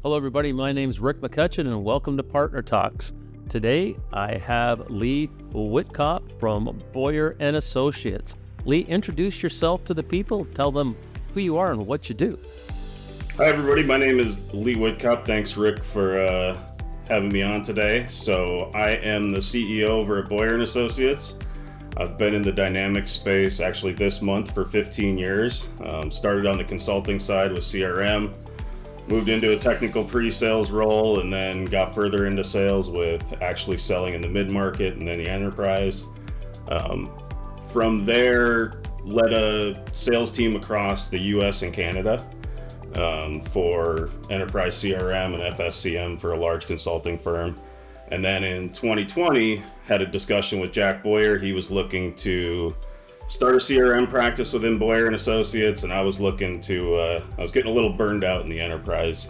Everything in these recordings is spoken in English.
Hello, everybody. My name is Rick McCutcheon, and welcome to PartnerTalks. Today, I have Lee Witkop from Boyer and Associates. Lee, introduce yourself to the people. Tell them who you are and what you do. Hi, everybody. My name is Lee Witkop. Thanks, Rick, for having me on today. So I am the CEO over at Boyer and Associates. I've been in the dynamics space actually this month for 15 years. Started on the consulting side with CRM. Moved into a technical pre-sales role and then got further into sales with actually selling in the mid-market and then the enterprise. From there, led a sales team across the US and Canada for enterprise CRM and FSCM for a large consulting firm. And then in 2020, had a discussion with Jack Boyer. He was looking to start a CRM practice within Boyer and Associates, and I was looking to, I was getting a little burned out in the enterprise,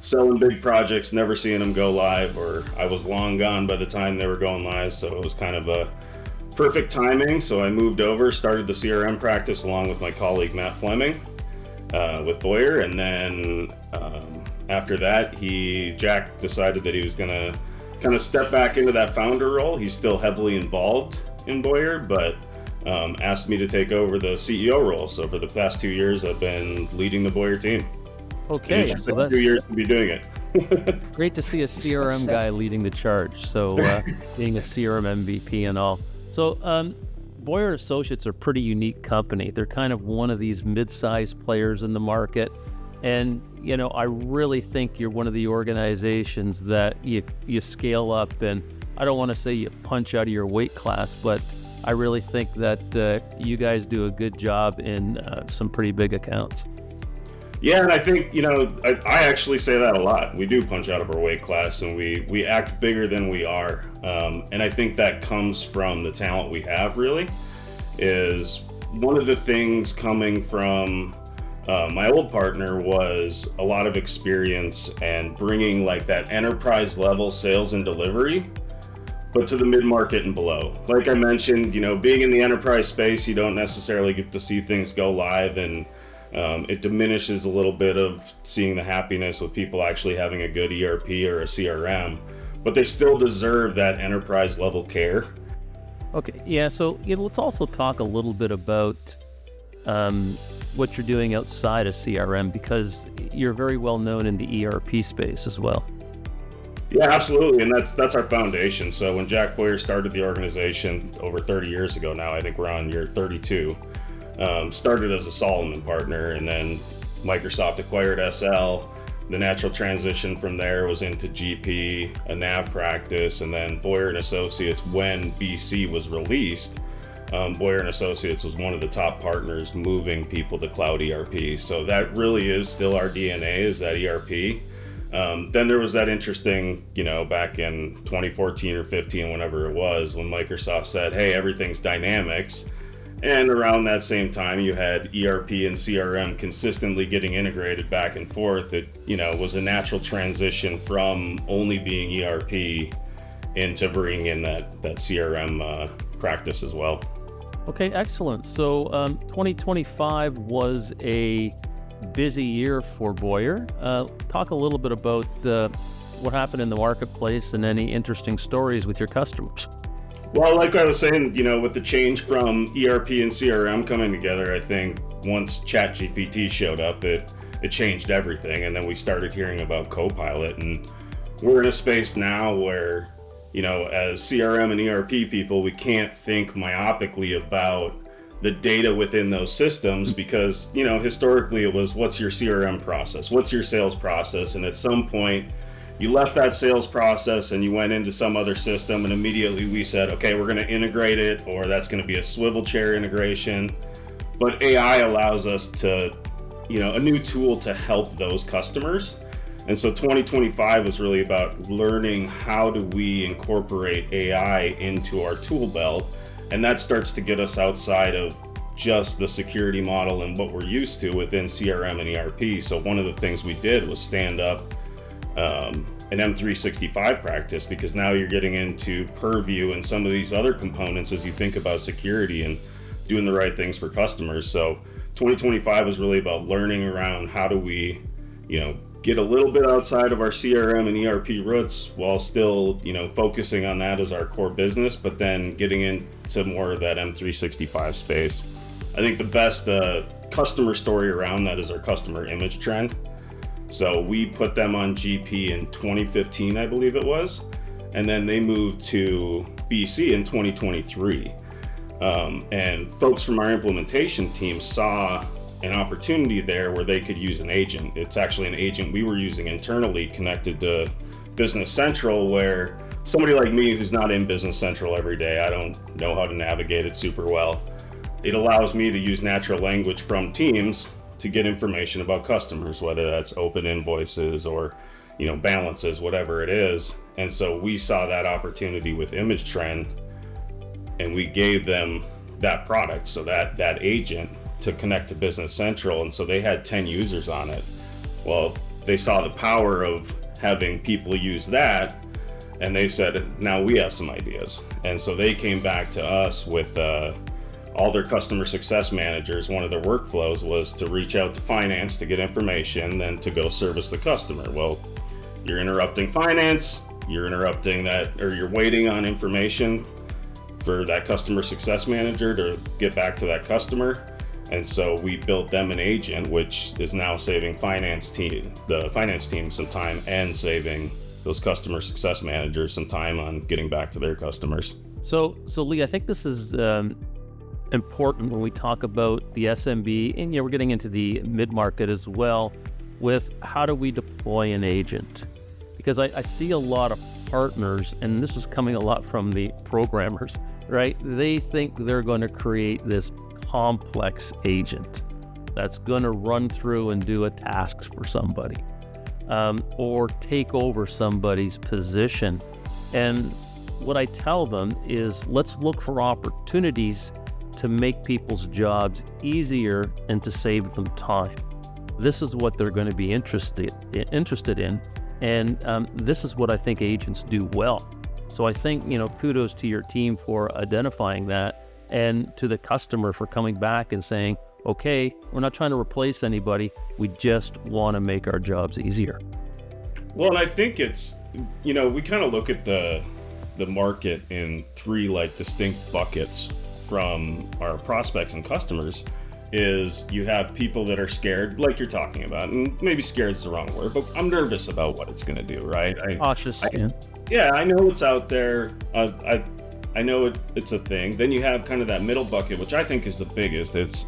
selling big projects, never seeing them go live, or I was long gone by the time they were going live, so it was kind of a perfect timing. So I moved over, started the CRM practice along with my colleague Matt Fleming with Boyer, and then after that, Jack decided that he was gonna kind of step back into that founder role. He's still heavily involved in Boyer, but asked me to take over the CEO role. So for the past 2 years, I've been leading the Boyer team. Okay, so that's 2 years to be doing it. great to see a CRM guy leading the charge. So being a CRM MVP and all. So Boyer and Associates are a pretty unique company. They're kind of one of these mid-sized players in the market. And, I really think you're one of the organizations that you scale up, and I don't want to say you punch out of your weight class, but I really think that you guys do a good job in some pretty big accounts. Yeah, and I think, I actually say that a lot. We do punch out of our weight class, and we act bigger than we are. And I think that comes from the talent we have, really, is one of the things coming from my old partner was a lot of experience and bringing like that enterprise level sales and delivery, but to the mid-market and below. Like I mentioned, being in the enterprise space, you don't necessarily get to see things go live, and it diminishes a little bit of seeing the happiness with people actually having a good ERP or a CRM, but they still deserve that enterprise level care. Okay, yeah, so let's also talk a little bit about what you're doing outside of CRM, because you're very well known in the ERP space as well. Yeah, absolutely, and that's our foundation. So when Jack Boyer started the organization over 30 years ago now, I think we're on year 32, started as a Solomon partner, and then Microsoft acquired SL. The natural transition from there was into GP, a NAV practice, and then Boyer and Associates. When BC was released, Boyer and Associates was one of the top partners moving people to cloud ERP. So that really is still our DNA, is that ERP. Then there was that interesting, back in 2014 or 15, whenever it was, when Microsoft said, hey, everything's dynamics. And around that same time, you had ERP and CRM consistently getting integrated back and forth. It, was a natural transition from only being ERP into bringing in that CRM practice as well. Okay, excellent. So 2025 was a busy year for Boyer. Talk a little bit about what happened in the marketplace and any interesting stories with your customers. Well, like I was saying, with the change from ERP and CRM coming together, I think once ChatGPT showed up, it changed everything. And then we started hearing about Copilot, and we're in a space now where, as CRM and ERP people, we can't think myopically about the data within those systems, because, historically it was, what's your CRM process? What's your sales process? And at some point, you left that sales process and you went into some other system, and immediately we said, okay, we're going to integrate it, or that's going to be a swivel chair integration. But AI allows us to, a new tool to help those customers. And so 2025 was really about learning how do we incorporate AI into our tool belt. And that starts to get us outside of just the security model and what we're used to within CRM and ERP. So one of the things we did was stand up an M365 practice, because now you're getting into Purview and some of these other components as you think about security and doing the right things for customers. So 2025 was really about learning around how do we, get a little bit outside of our CRM and ERP roots while still, focusing on that as our core business, but then getting into more of that M365 space. I think the best customer story around that is our customer image trend. So we put them on GP in 2015, I believe it was, and then they moved to BC in 2023. And folks from our implementation team saw an opportunity there where they could use an agent. It's actually an agent we were using internally connected to Business Central, where somebody like me who's not in Business Central every day, I don't know how to navigate it super well. It allows me to use natural language from Teams to get information about customers, whether that's open invoices or balances, whatever it is. And so we saw that opportunity with Image Trend, and we gave them that product, so that agent, to connect to Business Central. And so they had 10 users on it. Well, they saw the power of having people use that, and they said, now we have some ideas. And so they came back to us with all their customer success managers. One of their workflows was to reach out to finance to get information, then to go service the customer. Well, you're interrupting finance, you're interrupting that, or you're waiting on information for that customer success manager to get back to that customer. And so we built them an agent, which is now saving the finance team some time, and saving those customer success managers some time on getting back to their customers. So Lee, I think this is important when we talk about the SMB, and we're getting into the mid-market as well, with how do we deploy an agent? Because I see a lot of partners, and this is coming a lot from the programmers, right? They think they're going to create this complex agent that's going to run through and do a task for somebody, or take over somebody's position. And what I tell them is, let's look for opportunities to make people's jobs easier and to save them time. This is what they're going to be interested in, and this is what I think agents do well. So I think, kudos to your team for identifying that, and to the customer for coming back and saying, okay, we're not trying to replace anybody, we just want to make our jobs easier. Well, and I think it's, we kind of look at the market in three distinct buckets from our prospects and customers. Is you have people that are scared, like you're talking about, and maybe scared is the wrong word, but I'm nervous about what it's going to do, right? Cautious. Yeah, I know it's out there. I know it's a thing. Then you have kind of that middle bucket, which I think is the biggest. It's,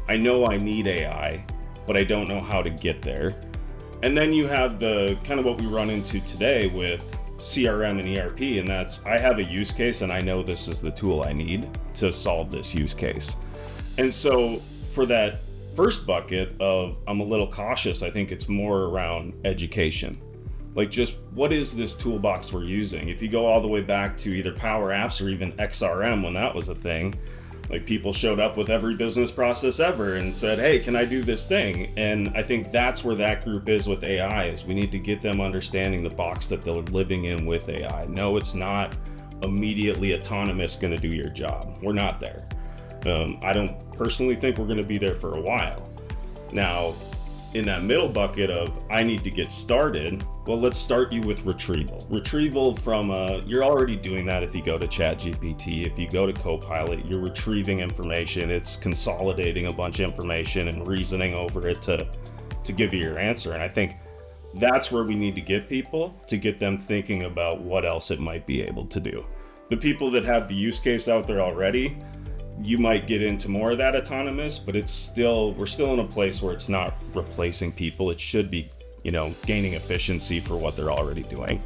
I know I need AI, but I don't know how to get there. And then you have the kind of what we run into today with CRM and ERP, and that's, I have a use case and I know this is the tool I need to solve this use case. And so for that first bucket of, I'm a little cautious, I think it's more around education. Just what is this toolbox we're using? If you go all the way back to either Power Apps or even XRM when that was a thing, people showed up with every business process ever and said, hey, can I do this thing? And I think that's where that group is with AI, is we need to get them understanding the box that they're living in with AI. No, it's not immediately autonomous going to do your job. We're not there. I don't personally think we're going to be there for a while. Now, in that middle bucket of, I need to get started, well, let's start you with retrieval. Retrieval from, you're already doing that if you go to ChatGPT, if you go to Copilot, you're retrieving information, it's consolidating a bunch of information and reasoning over it to give you your answer. And I think that's where we need to get people, to get them thinking about what else it might be able to do. The people that have the use case out there already, you might get into more of that autonomous, but we're still in a place where it's not replacing people. It should be, gaining efficiency for what they're already doing.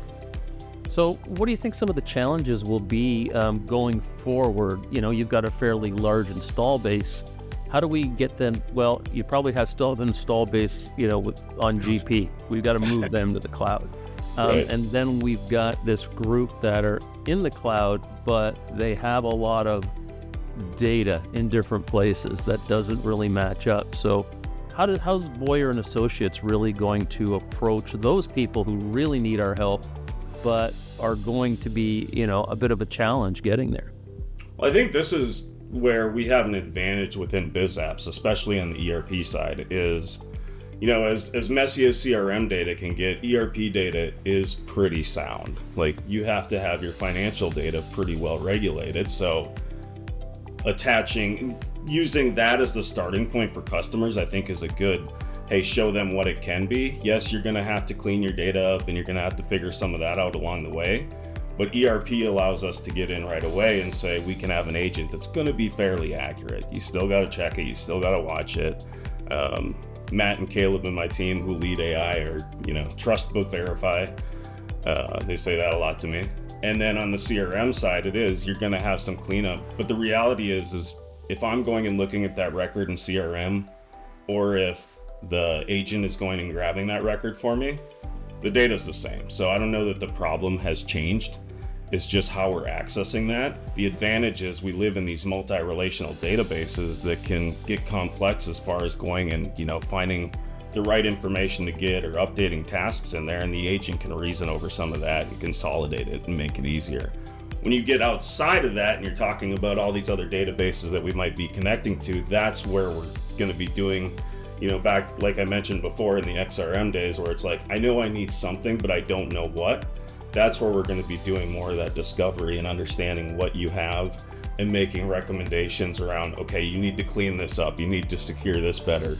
So what do you think some of the challenges will be going forward? You've got a fairly large install base. How do we get them? Well, you probably have still an install base, on GP. We've got to move them to the cloud. Right. And then we've got this group that are in the cloud, but they have a lot of data in different places that doesn't really match up. So how's Boyer and Associates really going to approach those people who really need our help, but are going to be, a bit of a challenge getting there? Well, I think this is where we have an advantage within biz apps, especially on the ERP side, is, as messy as CRM data can get, ERP data is pretty sound. Like, you have to have your financial data pretty well regulated. So using that as the starting point for customers, I think is a good, hey, show them what it can be. Yes, you're going to have to clean your data up and you're going to have to figure some of that out along the way. But ERP allows us to get in right away and say we can have an agent that's going to be fairly accurate. You still got to check it. You still got to watch it. Matt and Caleb and my team who lead AI are, trust but verify. They say that a lot to me. And then on the CRM side, you're going to have some cleanup. But the reality is if I'm going and looking at that record in CRM, or if the agent is going and grabbing that record for me, the data's the same. So I don't know that the problem has changed. It's just how we're accessing that. The advantage is we live in these multi-relational databases that can get complex as far as going and, finding the right information to get or updating tasks in there, and the agent can reason over some of that and consolidate it and make it easier. When you get outside of that and you're talking about all these other databases that we might be connecting to, that's where we're going to be doing, back like I mentioned before in the XRM days, where it's like, I know I need something, but I don't know what. That's where we're going to be doing more of that discovery and understanding what you have and making recommendations around, okay, you need to clean this up, you need to secure this better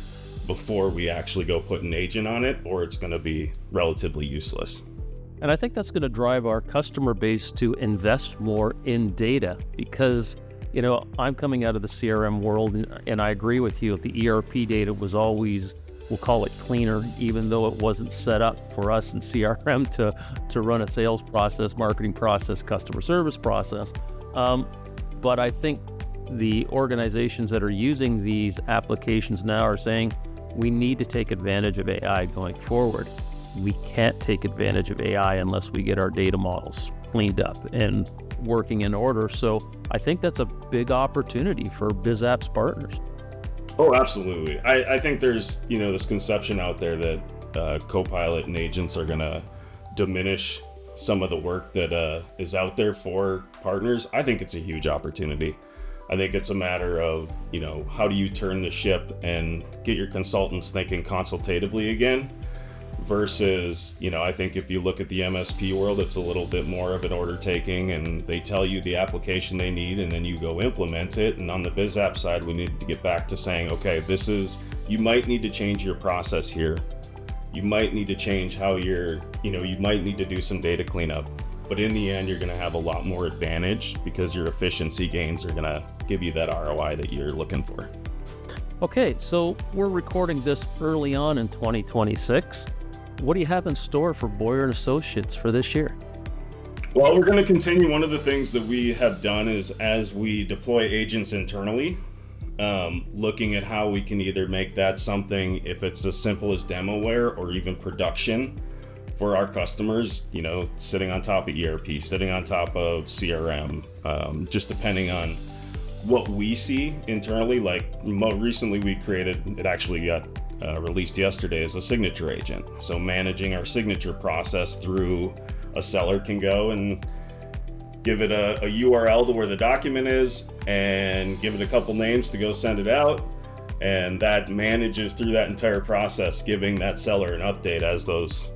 before we actually go put an agent on it, or it's going to be relatively useless. And I think that's going to drive our customer base to invest more in data because, I'm coming out of the CRM world and I agree with you. The ERP data was always, we'll call it cleaner, even though it wasn't set up for us in CRM to run a sales process, marketing process, customer service process. But I think the organizations that are using these applications now are saying, we need to take advantage of AI going forward. We can't take advantage of AI unless we get our data models cleaned up and working in order. So I think that's a big opportunity for BizApp's partners. Oh, absolutely. I think there's, this conception out there that Copilot and agents are going to diminish some of the work that is out there for partners. I think it's a huge opportunity. I think it's a matter of, how do you turn the ship and get your consultants thinking consultatively again versus, I think if you look at the MSP world, it's a little bit more of an order taking and they tell you the application they need and then you go implement it. And on the BizApp side, we need to get back to saying, okay, you might need to change your process here. You might need to change how you might need to do some data cleanup. But in the end, you're going to have a lot more advantage because your efficiency gains are going to give you that ROI that you're looking for. Okay, so we're recording this early on in 2026. What do you have in store for Boyer & Associates for this year? Well, we're going to continue. One of the things that we have done is as we deploy agents internally, looking at how we can either make that something, if it's as simple as demoware or even production for our customers, sitting on top of ERP, sitting on top of CRM, just depending on what we see internally. Like more recently we created, it actually got released yesterday, as a signature agent. So managing our signature process through a seller can go and give it a URL to where the document is and give it a couple names to go send it out. And that manages through that entire process, giving that seller an update as those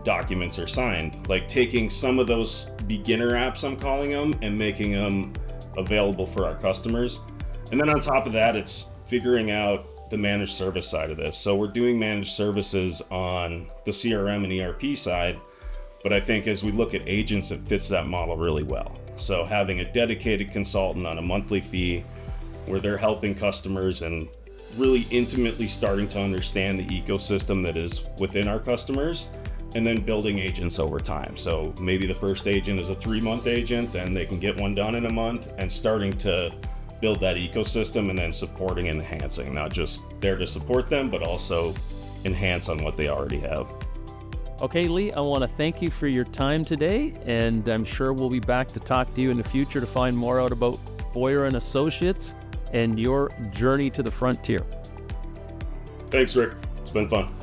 documents are signed. Like taking some of those beginner apps, I'm calling them, and making them available for our customers. And then on top of that, it's figuring out the managed service side of this. So we're doing managed services on the CRM and ERP side, but I think as we look at agents, it fits that model really well. So having a dedicated consultant on a monthly fee where they're helping customers and really intimately starting to understand the ecosystem that is within our customers, and then building agents over time. So maybe the first agent is a 3-month agent and they can get one done in a month, and starting to build that ecosystem and then supporting and enhancing, not just there to support them, but also enhance on what they already have. Okay, Lee, I want to thank you for your time today, and I'm sure we'll be back to talk to you in the future to find more out about Boyer & Associates and your journey to the frontier. Thanks, Rick. It's been fun.